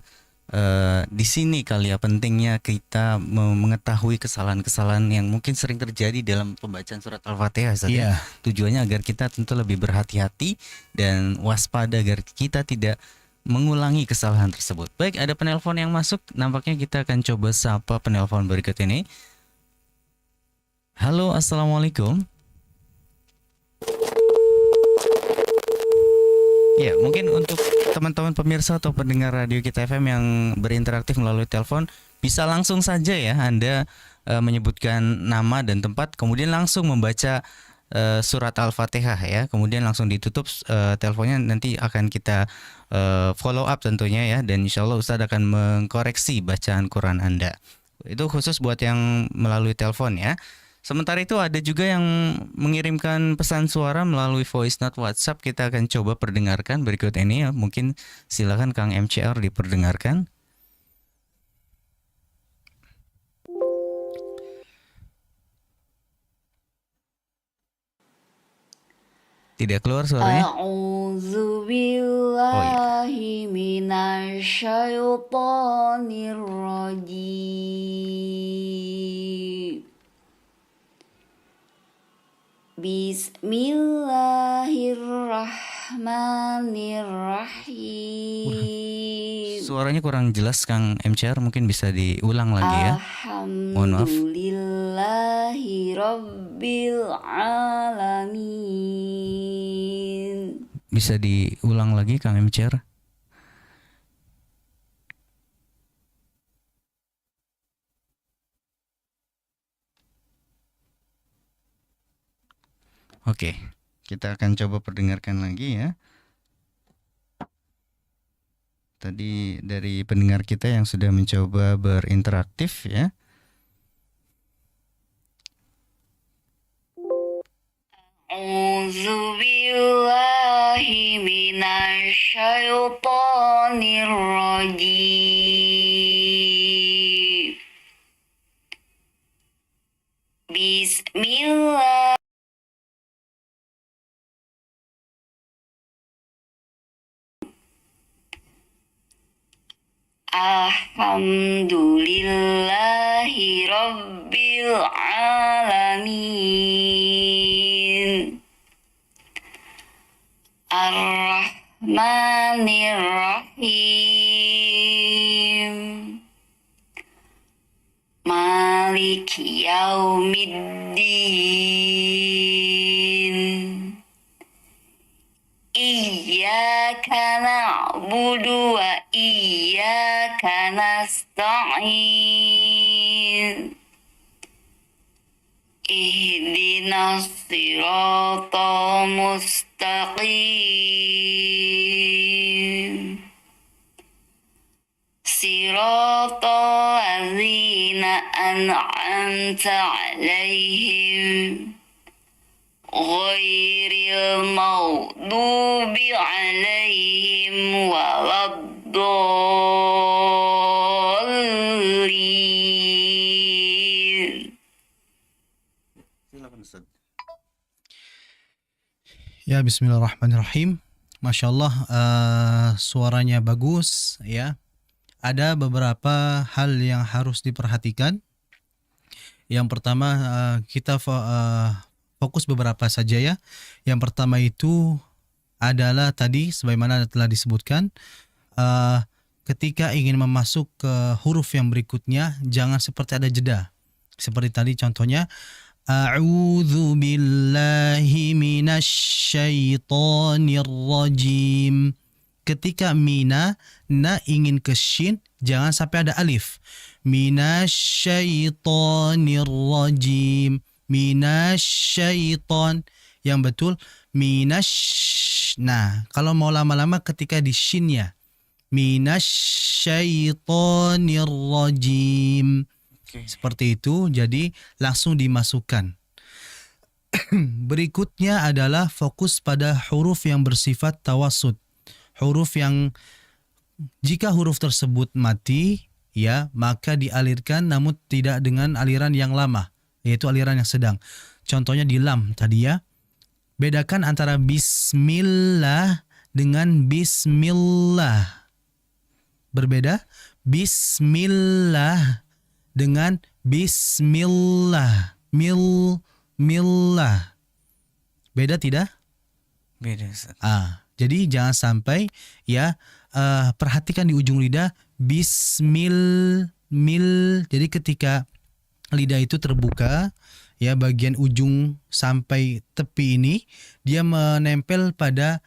di sini kali ya pentingnya kita mengetahui kesalahan-kesalahan yang mungkin sering terjadi dalam pembacaan surat Al-Fatihah. Yeah. Tujuannya agar kita tentu lebih berhati-hati dan waspada agar kita tidak mengulangi kesalahan tersebut. Baik, ada penelpon yang masuk. Nampaknya kita akan coba sapa penelpon berikut ini. Halo, assalamualaikum. Ya, mungkin untuk teman-teman pemirsa atau pendengar radio kita FM yang berinteraktif melalui telepon, bisa langsung saja ya Anda menyebutkan nama dan tempat, kemudian langsung membaca surat Al-Fatihah ya, kemudian langsung ditutup teleponnya, nanti akan kita follow up tentunya ya, dan insya Allah Ustadz akan mengkoreksi bacaan Quran Anda. Itu khusus buat yang melalui telepon ya. Sementara itu ada juga yang mengirimkan pesan suara melalui voice note WhatsApp. Kita akan coba perdengarkan berikut ini ya. Mungkin silakan Kang MCR diperdengarkan. Tidak keluar suaranya. A'udzu Oh iya. billahi minasyaitonir rajim. Bismillahirrahmanirrahim. Suaranya kurang jelas Kang MCR, mungkin bisa diulang lagi ya. Mohon maaf. Alhamdulillahi rabbil alamin. Bisa diulang lagi Kang MCR? Oke, kita akan coba perdengarkan lagi ya. Tadi dari pendengar kita yang sudah mencoba berinteraktif ya. A'udzu billahi minasyaitonir rajim. Bismillah. Alhamdulillahi rabbil alamin. Ar-Rahmanir Rahim. Maliki yaumiddin. Iyyaka na'budu wa iyyaka nasta'in. Ihdinas siratal mustaqim. Siratal ladzina an'amta 'alaihim ghairil maghdubi 'alaihim waladdallin. Ya, bismillahirrahmanirrahim. Masya Allah, suaranya bagus ya. Ada beberapa hal yang harus diperhatikan. Yang pertama, kita fokus beberapa saja ya. Yang pertama itu adalah tadi sebagaimana telah disebutkan, ketika ingin memasuk ke huruf yang berikutnya jangan seperti ada jeda. Seperti tadi contohnya, A'udzu billahi minasyaitonir rajim. Ketika na ingin ke shin, jangan sampai ada alif. Minasyaitonir rajim. Minasyaiton. Yang betul minasy. Nah, kalau mau lama-lama ketika di shinnya. Minasyaitonir rajim. Seperti itu, jadi langsung dimasukkan. Berikutnya adalah fokus pada huruf yang bersifat tawasud. Huruf yang jika huruf tersebut mati, ya, maka dialirkan namun tidak dengan aliran yang lama, yaitu aliran yang sedang. Contohnya di lam tadi ya. Bedakan antara bismillah dengan bismillah. Berbeda. Bismillah dengan bismillah. Millah. Beda tidak? Beda Ustaz. Jadi jangan sampai ya, perhatikan di ujung lidah mil. Jadi ketika lidah itu terbuka ya, bagian ujung sampai tepi ini dia menempel pada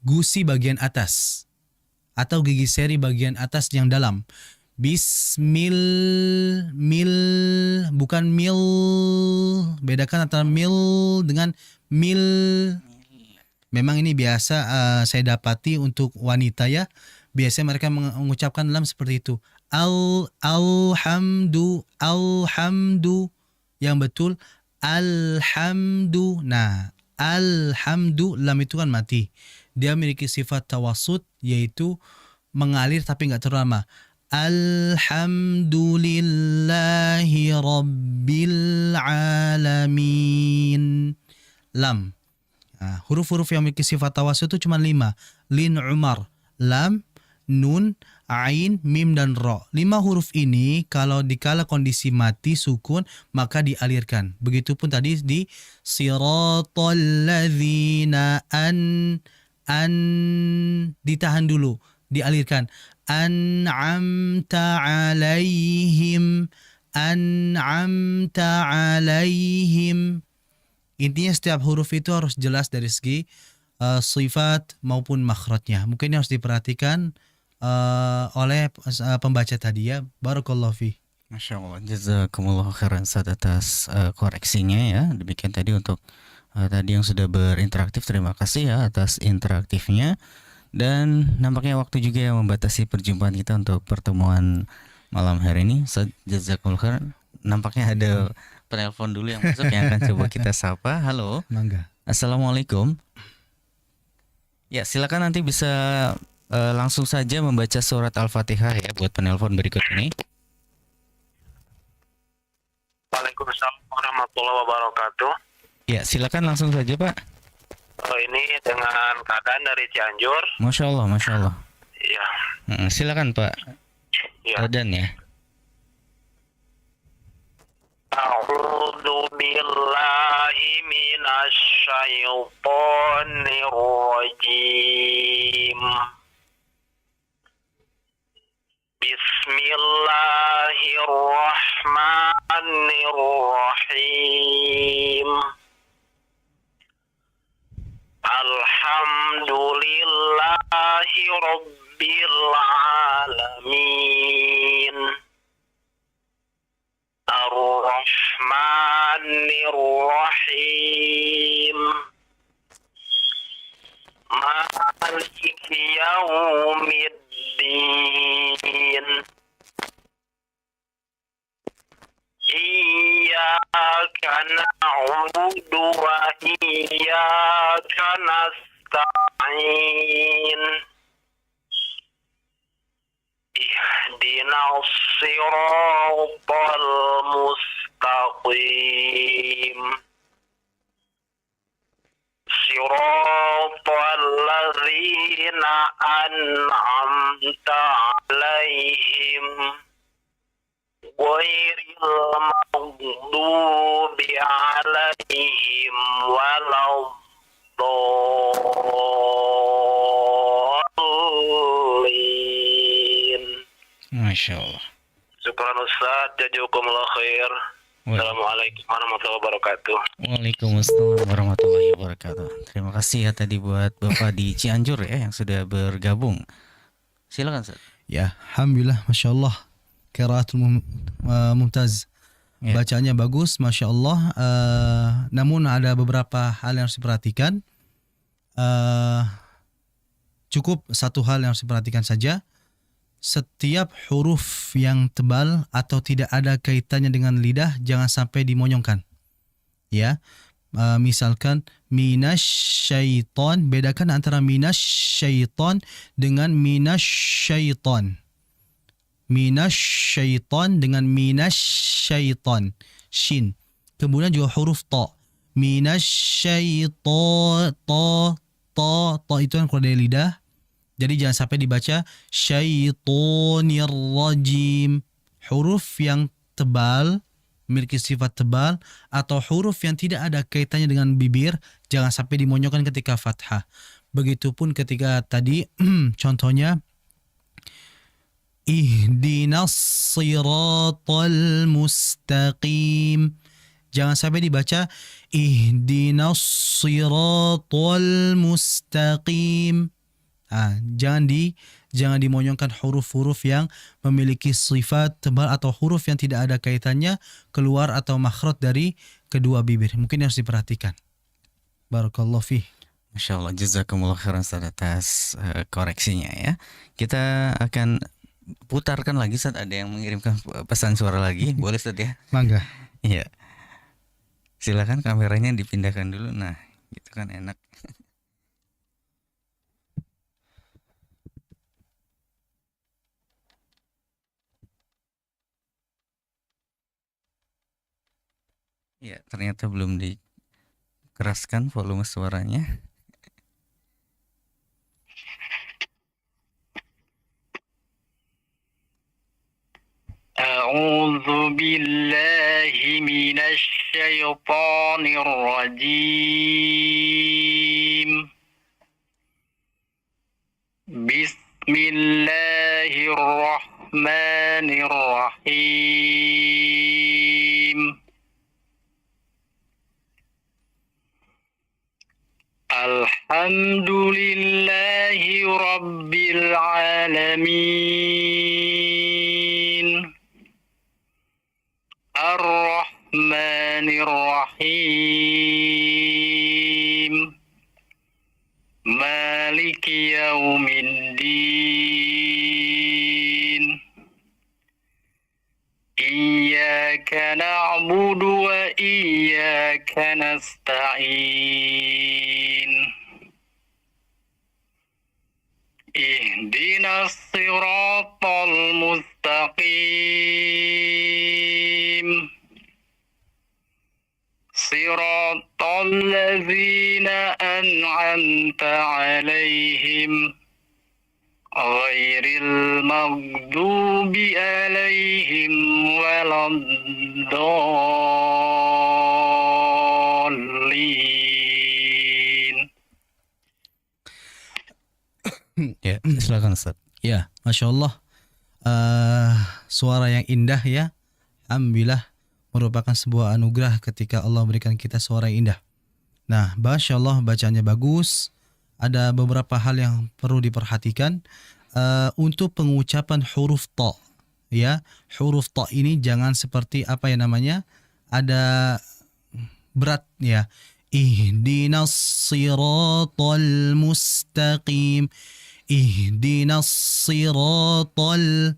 gusi bagian atas atau gigi seri bagian atas yang dalam. Bismil, bukan mil. Bedakan antara mil dengan mil. Memang ini biasa saya dapati untuk wanita ya. Biasanya mereka mengucapkan lam seperti itu. Alhamdu. Yang betul alhamdu. Nah, alhamdu lam itu kan mati. Dia memiliki sifat tawasud yaitu mengalir tapi enggak terlalu lama. Alhamdulillahi rabbil alamin. Lam. Nah, huruf-huruf yang memiliki sifat tawasud itu cuma 5. Lin Umar, lam, nun, ain, mim dan ro. 5 huruf ini kalau dikala kondisi mati sukun maka dialirkan. Begitupun tadi di siratal ladzina ditahan dulu, dialirkan. An'amta alaihim, an'amta alaihim. Intinya setiap huruf itu harus jelas dari segi sifat maupun makhrajnya. Mungkin harus diperhatikan oleh pembaca tadi ya. Barakallahu fi. Masya Allah, jazakumullah khairan Ustaz atas koreksinya ya. Demikian tadi untuk tadi yang sudah berinteraktif, terima kasih ya atas interaktifnya. Dan nampaknya waktu juga yang membatasi perjumpaan kita untuk pertemuan malam hari ini. Ustaz, jazakumullah khairan. Nampaknya ada penelpon dulu yang masuk yang akan coba kita sapa. Halo. Mangga. Assalamualaikum. Ya, silakan nanti bisa langsung saja membaca surat Al-Fatihah ya buat penelpon berikut ini. Waalaikumsalam warahmatullahi wabarakatuh. Ya, silakan langsung saja, Pak. Ini dengan keadaan dari Cianjur. Masya Allah, Masya Allah. Iya. Silakan Pak. Ya. Adan ya. A'udzu billahi minasyaitonir rajim. Bismillahirrahmanirrahim. Alhamdulillahi rabbil alamin. Ar-Rahmanir-Rahim. Maliki yaumiddin. Iyyaka na'budu wa iyyaka nasta'in. Ihdinas siratal mustaqim. Siratal ladzina an'amta 'alaihim ghairil maghdubi 'alaihim waladdallin. Masya Allah. Syukran Ustaz, jazakumullah khair. Assalamualaikum warahmatullahi wabarakatuh. Waalaikumsalam warahmatullahi wabarakatuh. Terima kasih ya tadi buat Bapak di Cianjur ya yang sudah bergabung. Silakan Ustaz. Ya, alhamdulillah, Masya Allah. Qiraatul mumtaz. Ya. Bacaannya bagus, Masya Allah. Namun ada beberapa hal yang harus diperhatikan. Cukup satu hal yang harus diperhatikan saja. Setiap huruf yang tebal atau tidak ada kaitannya dengan lidah jangan sampai dimonyongkan. Ya, misalkan minasyaiton, bedakan antara minasyaiton dengan minasyaiton. Minasyaiton dengan minasyaiton, shin. Kemudian juga huruf ta. Minasyaiton, ta itu yang keluar dari lidah. Jadi jangan sampai dibaca syaitonir rajim. Huruf yang tebal, memiliki sifat tebal, atau huruf yang tidak ada kaitannya dengan bibir, jangan sampai dimonyokkan ketika fathah. Begitupun ketika tadi contohnya ihdinas siratal mustaqim. Jangan sampai dibaca ihdinas siratal mustaqim. Jangan dimonyongkan huruf-huruf yang memiliki sifat tebal atau huruf yang tidak ada kaitannya keluar atau makhraj dari kedua bibir. Mungkin harus diperhatikan. Barakallahu fi. Masya Allah, jazakumullah khairan Ustaz atas koreksinya ya. Kita akan putarkan lagi saat ada yang mengirimkan pesan suara lagi. Boleh Ustaz ya? Mangga. Iya. Silakan kameranya dipindahkan dulu. Nah, gitu kan enak. Ya, ternyata belum dikeraskan volume suaranya. أعوذ بالله من الشيطان الرجيم بسم الله الرحمن الرحيم الحمد لله رب العالمين الرحمن الرحيم مالك يوم الدين إياك نعبد وإياك نستعين اهدنا الصراط المستقيم صراط الذين أنعمت عليهم غير المغضوب عليهم ولا الضالين. Ya, silakan Ustaz. Ya, Masya Allah. Suara yang indah ya. Alhamdulillah merupakan sebuah anugerah ketika Allah berikan kita suara yang indah. Nah, Masya Allah bacaannya bagus. Ada beberapa hal yang perlu diperhatikan. Untuk pengucapan huruf ta. Ya, huruf ta ini jangan seperti apa yang namanya, ada berat ya. Ihdinas siratal mustaqim. Ihdinas siratal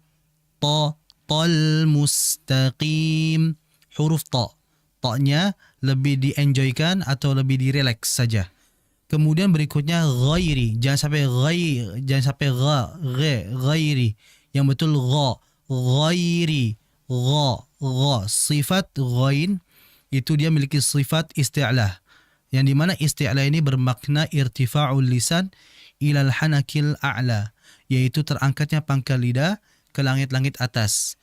tal mustaqim. Huruf ta. Ta-nya lebih di-enjoykan atau lebih direlaks saja. Kemudian berikutnya ghairi. Jangan sampai ghairi. Yang betul ghairi. Sifat ghain itu dia memiliki sifat isti'la. Yang dimana isti'la ini bermakna irtifa'ul lisan ilal hanakil a'la, yaitu terangkatnya pangkal lidah ke langit-langit atas.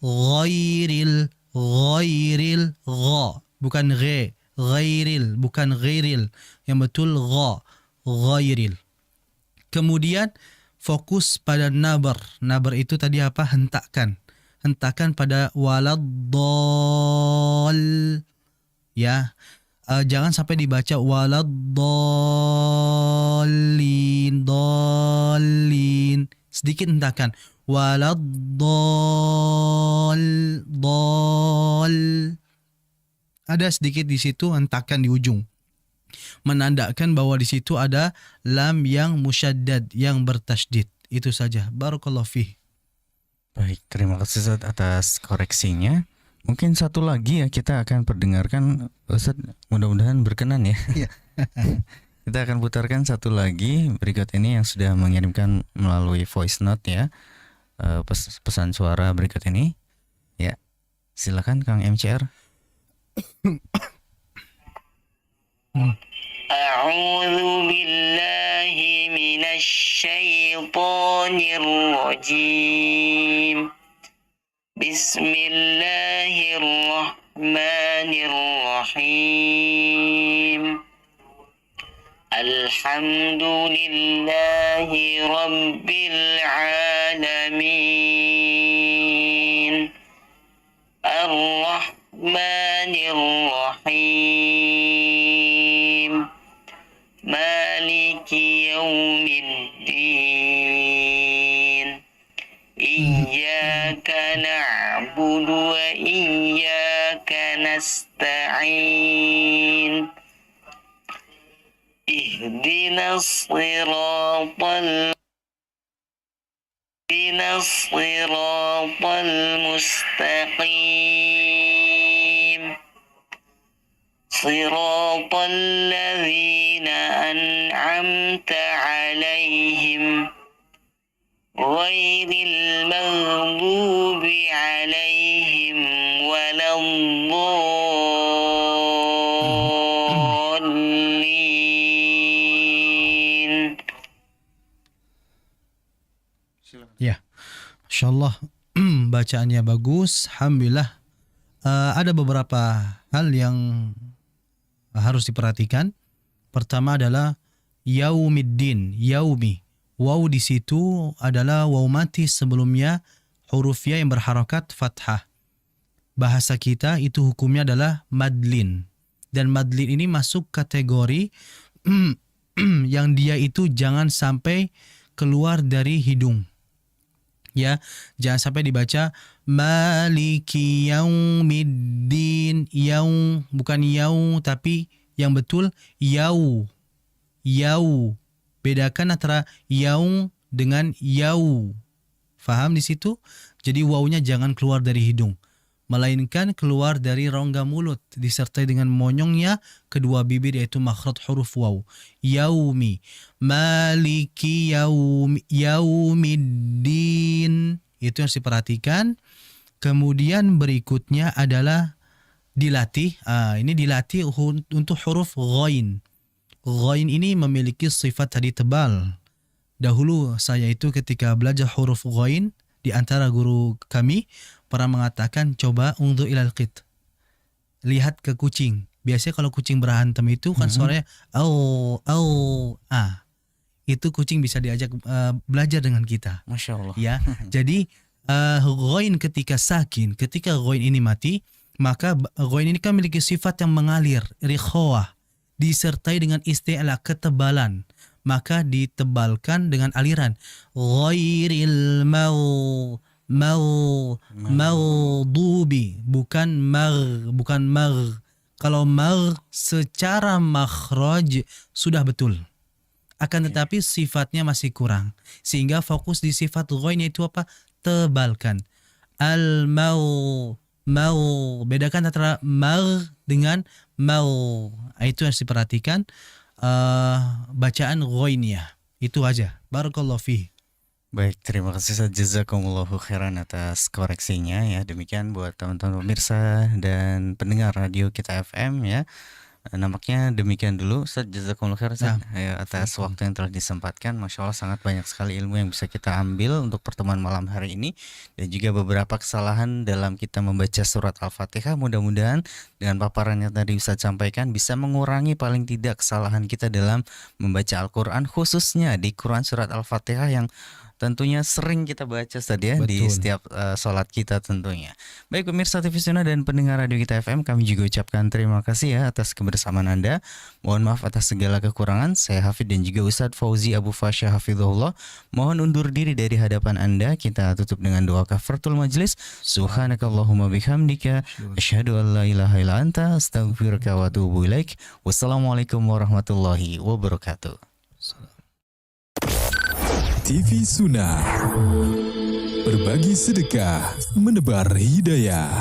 Ghairil, bukan ghairil, yang betul ghairil. Kemudian fokus pada nabar. Nabar itu tadi apa? Hentakan pada waladdall ya. Jangan sampai dibaca waladdallin. Sedikit hentakan. Waladdall. Ada sedikit di situ hentakan di ujung. Menandakan bahwa di situ ada lam yang musyaddad, yang bertasydid. Itu saja. Barakallahu fih. Baik, terima kasih Ustaz atas koreksinya. Mungkin satu lagi ya kita akan perdengarkan, Ustaz, mudah-mudahan berkenan ya. Iya. Kita akan putarkan satu lagi berikut ini yang sudah mengirimkan melalui voice note ya. Pesan suara berikut ini. Ya. Silakan Kang MCR. أعوذ بالله من الشيطان الرجيم بسم الله الرحمن الرحيم الحمد لله رب العالمين الرحمن الرحيم مالك يوم الدين إياك نعبد وإياك نستعين اهدنا الصراط المستقيم صراط الذين أنعمت عليهم غير المغضوب عليهم ولا الضالين. Ya, Masya Allah, bacaannya bagus. Alhamdulillah. Ada beberapa hal yang harus diperhatikan. Pertama adalah yaumiddin, yaumi. Waw di situ adalah waw mati, sebelumnya huruf ya yang berharakat fathah. Bahasa kita itu hukumnya adalah madlin. Dan madlin ini masuk kategori yang dia itu jangan sampai keluar dari hidung. Ya, jangan sampai dibaca maliki yaumiddin, yaum bukan yau tapi yang betul yau. Yau. Bedakan antara yau dengan yau. Faham di situ? Jadi wawunya jangan keluar dari hidung, melainkan keluar dari rongga mulut disertai dengan monyongnya kedua bibir, yaitu makhraj huruf waw. Yaumi, maliki yaumiddin. Itu yang harus diperhatikan. Kemudian berikutnya adalah dilatih. Ini dilatih untuk huruf ghain. Ghain ini memiliki sifat tadi tebal. Dahulu saya itu ketika belajar huruf ghain, di antara guru kami pernah mengatakan, coba undur ilal qit. Lihat ke kucing. Biasanya kalau kucing berantem itu kan suaranya itu kucing bisa diajak belajar dengan kita. Masya Allah. Ya, jadi ghain ketika sakin, ketika ghain ini mati, maka ghain ini kan memiliki sifat yang mengalir, rikhawah, disertai dengan isti'la, ketebalan, maka ditebalkan dengan aliran ghairil maghdubi, bukan mag. Kalau mag secara makhraj sudah betul, akan tetapi sifatnya masih kurang, sehingga fokus di sifat ghain, yaitu apa? Tebalkan. Bedakan antara mag dengan mau. Itu yang harus diperhatikan. Bacaan ghainnya itu aja. Barakallahu fihi. Baik, terima kasih jazakumullahu khairan atas koreksinya ya. Demikian buat teman-teman pemirsa dan pendengar radio kita FM ya. Nampaknya demikian dulu. Ustaz, jazakumullah khairan Ustaz, ya, atas waktu yang telah disempatkan. Masya Allah, sangat banyak sekali ilmu yang bisa kita ambil untuk pertemuan malam hari ini, dan juga beberapa kesalahan dalam kita membaca surat Al-Fatihah. Mudah-mudahan dengan paparan yang tadi Ustaz sampaikan bisa mengurangi paling tidak kesalahan kita dalam membaca Al-Quran, khususnya di Quran surat Al-Fatihah yang tentunya sering kita baca Ustaz ya. Betul. Di setiap sholat kita tentunya. Baik pemirsa TV Sunnah dan pendengar radio kita FM, kami juga ucapkan terima kasih ya atas kebersamaan Anda. Mohon maaf atas segala kekurangan. Saya Hafid dan juga Ustadz Fauzi Abu Fasya hafizahullah mohon undur diri dari hadapan Anda. Kita tutup dengan doa kafaratul majlis. Subhanakallahumma bihamdika asyhadu an la ilaha illa anta astaghfiruka wa atubu ilaik. Wassalamualaikum warahmatullahi wabarakatuh. TV Sunnah, berbagi sedekah, menebar hidayah.